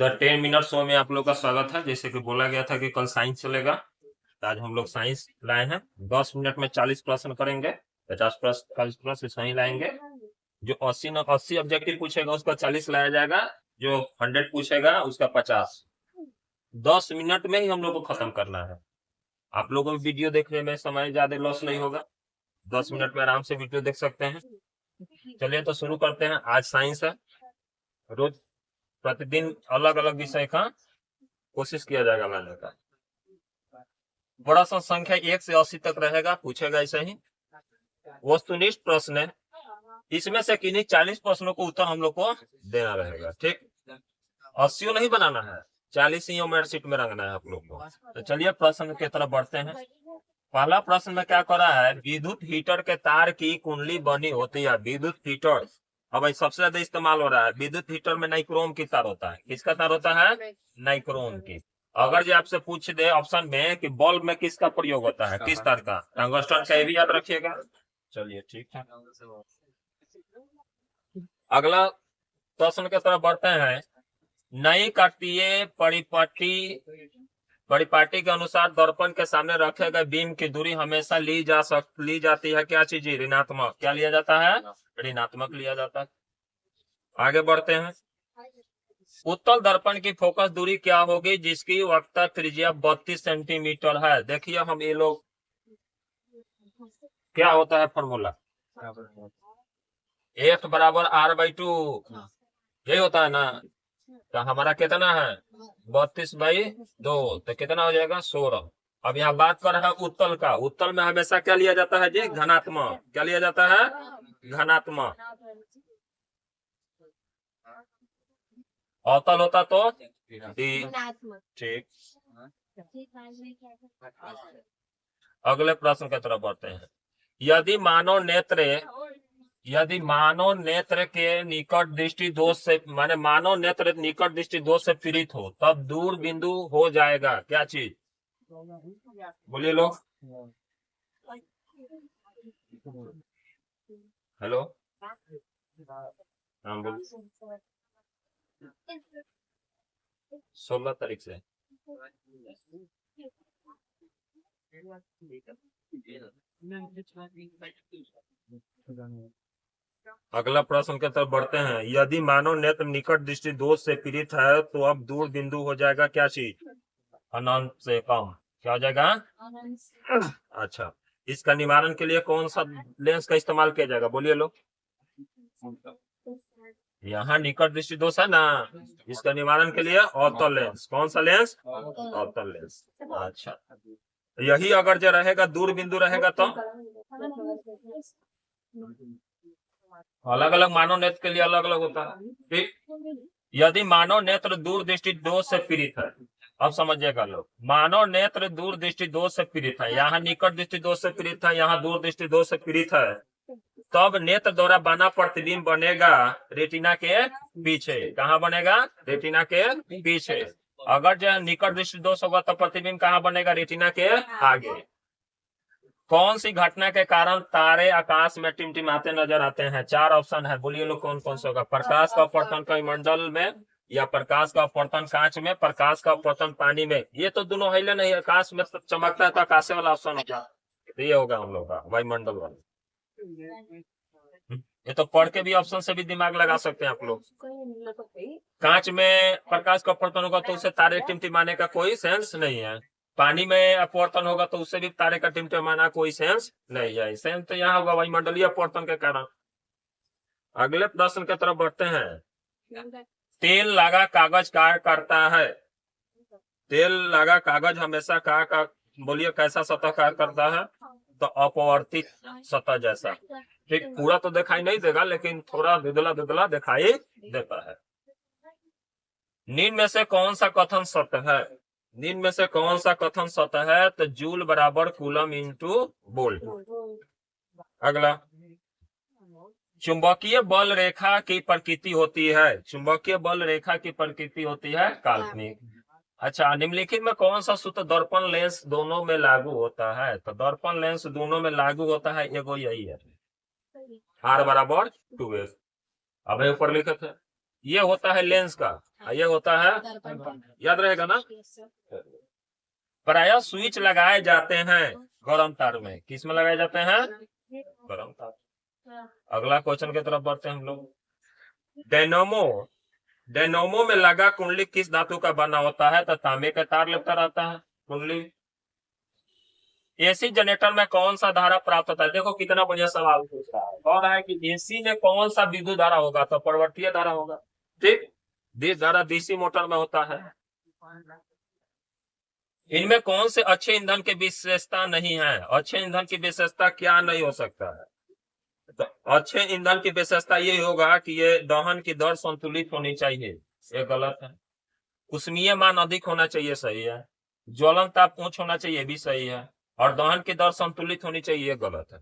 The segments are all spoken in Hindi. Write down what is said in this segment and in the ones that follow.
द 10 मिनट शो में आप लोग का स्वागत है। जैसे कि बोला गया था कि कल साइंस चलेगा, तो आज हम लोग साइंस लाए हैं। 10 मिनट में 40 प्रश्न करेंगे, 50 प्रश्न 40 प्रश्न सही लाएंगे। जो 80 ऑब्जेक्टिव पूछेगा उसका 40 लाया जाएगा, जो 100 पूछेगा उसका 50। 10 मिनट में ही हम लोग को खत्म करना है। आप लोगों को वीडियो देखने में समय ज्यादा लॉस नहीं होगा, 10 मिनट में आराम से वीडियो देख सकते हैं। चलिए तो शुरू करते हैं। आज साइंस है। रोज प्रतिदिन अलग अलग विषय का कोशिश किया जाएगा लाने का। बड़ा सा संख्या 1 से 80 तक रहेगा, पूछेगा ऐसे ही। वस्तुनिष्ठ प्रश्न है, इसमें से किन्हीं 40 प्रश्नों को उत्तर हम लोग को देना रहेगा। ठीक, 80 नहीं बनाना है, 40 ही मेरिट शीट में रखना है आप लोग को। तो चलिए प्रश्न की तरफ बढ़ते हैं। पहला प्रश्न में क्या कर रहा है, विद्युत हीटर के तार की कुंडली बनी होती है। विद्युत हीटर अब सबसे ज्यादा इस्तेमाल हो रहा है। विद्युत हीटर में नाइक्रोम की तार होता है। किसका तार होता है? नाइक्रोम की। अगर जो आपसे पूछ दे ऑप्शन में कि बल्ब में किसका प्रयोग होता है, किस तार का, टंगस्टन का, भी याद रखिएगा। चलिए ठीक है। अगला प्रश्न की तरफ बढ़ते हैं। नई काटीय परिपाटी के अनुसार दर्पण के सामने रखे गए बीम की दूरी हमेशा ली जाती है क्या चीज? ऋणात्मक। क्या लिया जाता है? ऋणात्मक लिया जाता है। आगे बढ़ते हैं। उत्तल दर्पण की फोकस दूरी क्या होगी जिसकी वक्रता त्रिज्या 32 सेंटीमीटर है? देखिए हम ये लोग क्या होता है फॉर्मूला, F बराबर R/2, यही होता है ना। तो हमारा कितना है? 32/2, तो कितना हो जाएगा? 16। अब यहाँ बात कर रहा है उत्तल का। उत्तल में हमेशा क्या लिया जाता है जी? धनात्मक। क्या लिया जाता है? धनात्मक। अवतल होता तो ठीक। अगले प्रश्न की तरफ बढ़ते हैं। यदि मानव नेत्र के निकट दृष्टि दोष से, माने मानव नेत्र निकट दृष्टि दोष से पीड़ित हो, तब दूर बिंदु हो जाएगा क्या चीज? बोलिए लोग। हेलो, हाँ बोल। 16 तारीख से। अगला प्रश्न की तरफ बढ़ते हैं। यदि मानव नेत्र निकट दृष्टि दोष से पीड़ित है तो अब दूर बिंदु हो जाएगा क्या चीज? अनंत से कम। क्या हो जाएगा? अच्छा, इसका निवारण के लिए कौन सा लेंस का इस्तेमाल किया जाएगा? बोलिए लोग। यहाँ निकट दृष्टि दोष है ना, इसका निवारण के लिए अवतल लेंस। कौन सा लेंस? अवतल लेंस। अच्छा, यही अगर जो रहेगा दूर बिंदु रहेगा तो अलग अलग मानव नेत्र के लिए अलग अलग होता है। ठीक, यदि मानव नेत्र दूर दृष्टि दोष से पीड़ित है, अब समझिएगा लोग, मानव नेत्र दूर दृष्टि दोष से पीड़ित है। यहाँ निकट दृष्टि दोष से पीड़ित है, यहाँ दूर दृष्टि दोष से पीड़ित है, तब नेत्र द्वारा बना प्रतिबिंब बनेगा रेटिना के पीछे। कहाँ बनेगा? रेटिना के पीछे। अगर जो निकट दृष्टि दोष होगा तो प्रतिबिंब कहाँ बनेगा? रेटिना के आगे। कौन सी घटना के कारण तारे आकाश में टिमटिमाते नजर आते हैं? 4 ऑप्शन है, बोलिए लोग कौन कौन सा होगा? प्रकाश का अपवर्तन कमंडल में, या प्रकाश का अपवर्तन कांच में, प्रकाश का अपवर्तन पानी में। ये तो दोनों है नहीं, आकाश में चमकता है तो आकाश वाला ऑप्शन होगा, तो ये होगा हम लोग का वायुमंडल वाला। ये तो पढ़ के भी ऑप्शन से भी दिमाग लगा सकते हैं आप लोग। कांच में प्रकाश का अपवर्तन होगा तो उससे तारे टिमटिमाने का कोई सेंस नहीं है। पानी में अपवर्तन होगा तो उससे भी तारे का टिमटिमाना कोई सेंस नहीं है। सेंस तो यहाँ होगा वायुमंडलीय अपवर्तन के कारण। अगले प्रश्न की तरफ बढ़ते हैं। तेल लगा कागज क्या करता है? तेल लगा कागज हमेशा बोलिए कैसा सतह कार्य करता है? तो अपवर्तित सतह जैसा। ठीक, पूरा तो दिखाई नहीं देगा लेकिन थोड़ा धुंधला धुंधला दिखाई देता है। निम्न में से कौन सा कथन सत्य है? निम्न में से कौन सा कथन सत्य है? तो जूल बराबर कूलम इंटू वोल्ट। अगला, चुंबकीय बल रेखा की प्रकृति होती है। चुंबकीय बल रेखा की प्रकृति होती है काल्पनिक। अच्छा, निम्नलिखित में कौन सा सूत्र दर्पण लेंस दोनों में लागू होता है? तो दर्पण लेंस दोनों में लागू होता है, एगो यही है, R बराबर 2S। अब ऊपर लिखे थे ये होता है लेंस का, ये होता है, याद रहेगा ना। प्रायः स्विच लगाए जाते हैं गर्म तार में, किस में लगाए जाते हैं, गर्म तार। अगला क्वेश्चन की तरफ बढ़ते हैं हम लोग। डायनोमो में लगा कुंडली किस धातु का बना होता है, तो तांबे का तार लगता रहता है कुंडली। एसी जनरेटर में कौन सा धारा प्राप्त होता है, देखो कितना बढ़िया सवाल पूछ रहा है, कौन है कि एसी में कौन सा विद्युत धारा होगा, तो परिवर्तीय धारा होगा, ठीक। धारा डीसी मोटर में होता है। इनमें कौन से अच्छे ईंधन की विशेषता नहीं है, अच्छे ईंधन की विशेषता क्या नहीं हो सकता है, तो अच्छे ईंधन की विशेषता ये होगा कि ये दहन की दर संतुलित होनी चाहिए, ये गलत है। उष्मीय मान अधिक होना चाहिए, सही है। ज्वलन ताप उच्च होना चाहिए, भी सही है। और दहन की दर संतुलित होनी चाहिए, ये गलत है।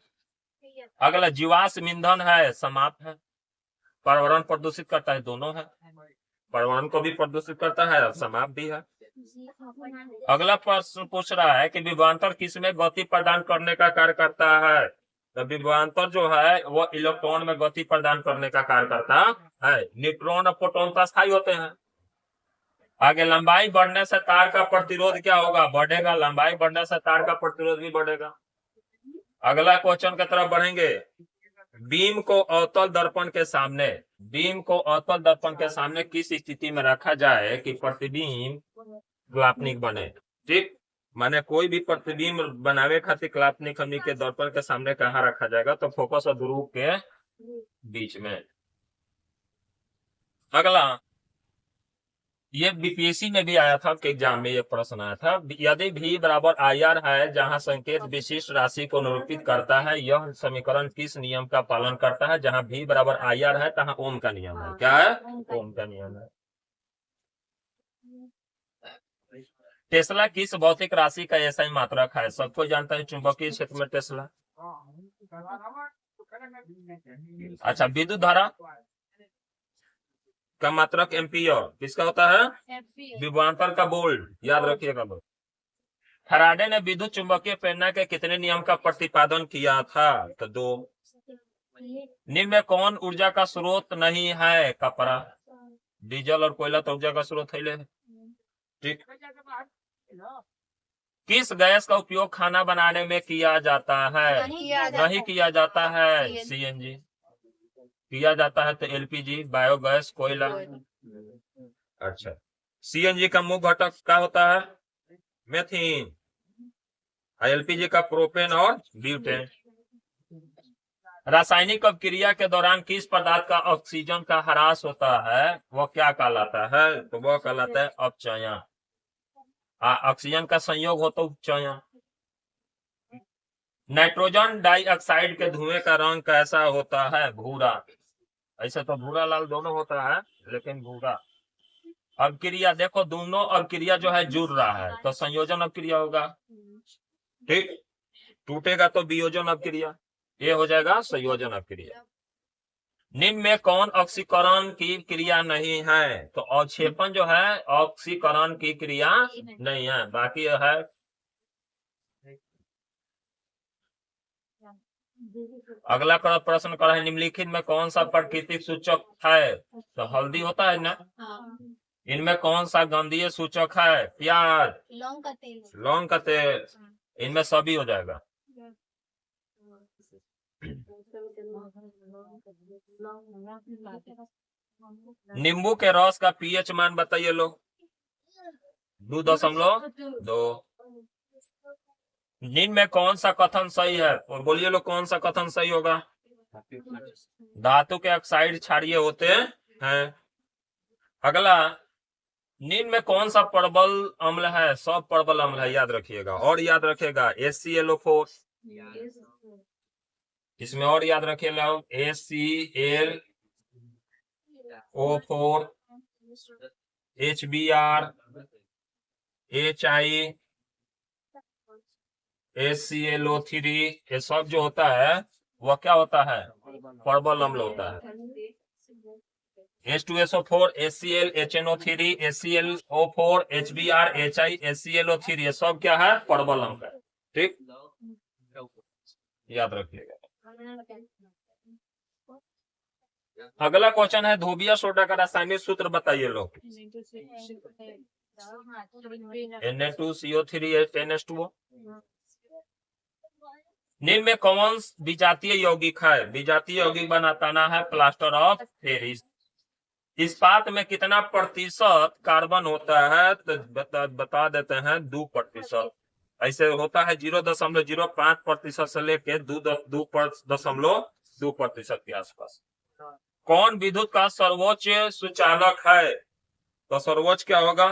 अगला जीवाश्म ईंधन है, समाप्त है। पर्यावरण प्रदूषित करता है, दोनों है, पर्यावरण को भी प्रदूषित करता है और समाप्त भी है। अगला प्रश्न पूछ रहा है कि विभवांतर किसमें गति प्रदान करने का कार्य करता है, तो विभवांतर जो है वो इलेक्ट्रॉन में गति प्रदान करने का कार्य करता है। न्यूट्रॉन और प्रोटॉन तो अस्थायी होते हैं। आगे लंबाई बढ़ने से तार का प्रतिरोध क्या होगा, बढ़ेगा, लंबाई बढ़ने से तार का प्रतिरोध भी बढ़ेगा। अगला क्वेश्चन की तरफ बढ़ेंगे। बीम को अवतल दर्पण के सामने, बीम को अवतल दर्पण के सामने किस स्थिति में रखा जाए कि प्रतिबिंब क्लापनिक बने, ठीक। माने कोई भी प्रतिबिंब बनावे खातिर क्लापनिक हमनी के दर्पण के सामने कहाँ रखा जाएगा, तो फोकस और ध्रुव के बीच में। अगला, ये बीपीएससी में भी आया था कि एग्जाम में ये प्रश्न आया था, यदि भी बराबर IR है जहां संकेत विशिष्ट राशि को निरूपित करता है, यह समीकरण किस नियम का पालन करता है, जहां भी बराबर IR है तहां ओम का नियम है, क्या है, ओम का नियम है। टेस्ला किस भौतिक राशि का SI मात्रक है, सबको जानता है चुंबकीय क्षेत्र में टेस्ला। अच्छा, विद्युत धारा का मात्रक एम्पियर, किसका होता है, विभवांतर का वोल्ट, याद रखिएगा लोग। फैराडे ने विद्युत चुंबकीय प्रेरणा के कितने नियम का प्रतिपादन किया था, तो 2। निम्न में कौन ऊर्जा का स्रोत नहीं है, कपड़ा, डीजल और कोयला तो ऊर्जा का स्रोत है, ठीक। किस गैस का उपयोग खाना बनाने में किया जाता है, नहीं किया जाता है, CNG किया जाता है, तो LPG, बायोगैस, कोयला। अच्छा, CNG का मुख्य घटक क्या होता है, मेथेन, LPG का प्रोपेन और ब्यूटेन। रासायनिक अभिक्रिया के दौरान किस पदार्थ का ऑक्सीजन का ह्रास होता है, वो क्या कहलाता है, तो वो कहलाता है अपचयन। ऑक्सीजन का संयोग हो तो उपचयन। नाइट्रोजन डाइऑक्साइड के धुएं का रंग कैसा होता है, भूरा। ऐसे तो भूरा लाल दोनों होता है, लेकिन भूरा। अभिक्रिया देखो, दोनों अभिक्रिया जो है जुड़ रहा है तो संयोजन अभिक्रिया होगा, ठीक। टूटेगा तो वियोजन अभिक्रिया, ये हो जाएगा संयोजन अभिक्रिया। निम्न में कौन ऑक्सीकरण की क्रिया नहीं है, तो अवक्षेपण जो है ऑक्सीकरण की क्रिया नहीं है, बाकी है। अगला प्रश्न कर है, निम्नलिखित में कौन सा प्राकृतिक सूचक है, तो हल्दी होता है ना। इनमें कौन सा गंधीय सूचक है, प्याज, लौंग का तेल, इनमें सभी हो जाएगा। नींबू के रस का pH मान बताइए लोग, 2.2। निम्न में कौन सा कथन सही है, और बोलिए लोग कौन सा कथन सही होगा, धातु के ऑक्साइड क्षारीय होते हैं। अगला, निम्न में कौन सा प्रबल अम्ल है, सब प्रबल अम्ल है, याद रखिएगा, और याद रखिएगा HClO4, इसमें और याद रखिए लोग HClO4, HBr, HI, HClO3, ये सब जो होता है वह क्या होता है, प्रबल अम्ल होता है। H2SO4, HCl, HNO3, HClO4, HBr, HI, HClO3, ये सब क्या है, प्रबल अम्ल है, ठीक, याद रखिएगा। अगला क्वेश्चन है धोबिया सोडा का रासायनिक सूत्र बताइए लोग। Na2CO3H10H2O। निम्न में कौन विजातीय यौगिक है? विजातीय यौगिक बनाना है प्लास्टर ऑफ पेरिस। इस्पात में कितना प्रतिशत कार्बन होता है? तो बता देते हैं 2%। ऐसे होता है 0.05% से लेके 2.2% के आसपास। कौन विद्युत का सर्वोच्च सुचालक है? तो सर्वोच्च क्या होगा?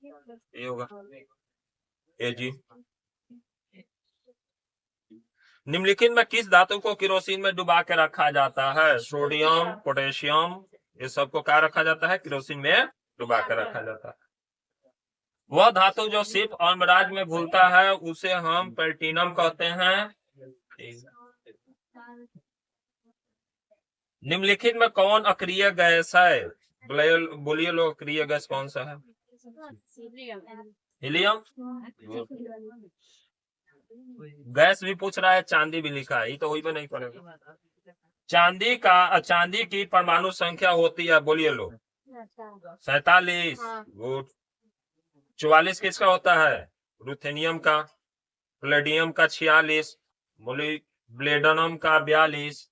ये होगा Ag। निम्नलिखित में किस धातु को केरोसिन में डुबा के रखा जाता है? सोडियम, पोटेशियम, ये सबको क्या रखा जाता है? केरोसिन में डुबा के रखा जाता है। वह धातु जो सिर्फ अम्लराज में घुलता है उसे हम प्लेटिनम कहते हैं। निम्नलिखित में कौन अक्रिय गैस है? बोलिए लोग, अक्रिय गैस कौन सा है? हीलियम। गैस भी पूछ रहा है, चांदी भी लिखा है, ये तो वही भी नहीं पड़ेगा। चांदी की परमाणु संख्या होती है, बोलिए लोग। 47। गुड। 44 किसका होता है? रुथेनियम का। प्लेडियम का 46। ब्लेडनम का 42।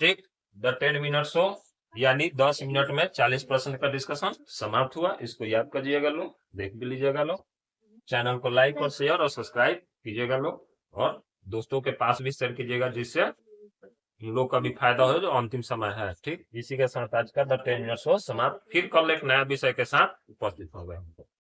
ठीक। द 10 मिनट्स हो, यानी 10 मिनट में 40% का डिस्कशन समाप्त हुआ। इसको याद करिएगा लोग, देख भी लीजिएगा लोग। चैनल को लाइक और शेयर और सब्सक्राइब कीजिएगा लोग, और दोस्तों के पास भी शेयर कीजिएगा, जिससे हम लोग का भी फायदा हो, जो अंतिम समय है। ठीक। इसी के साथ आज का द 10 मिनट्स हो समाप्त। फिर कल एक नया विषय के साथ उपस्थित हो गए।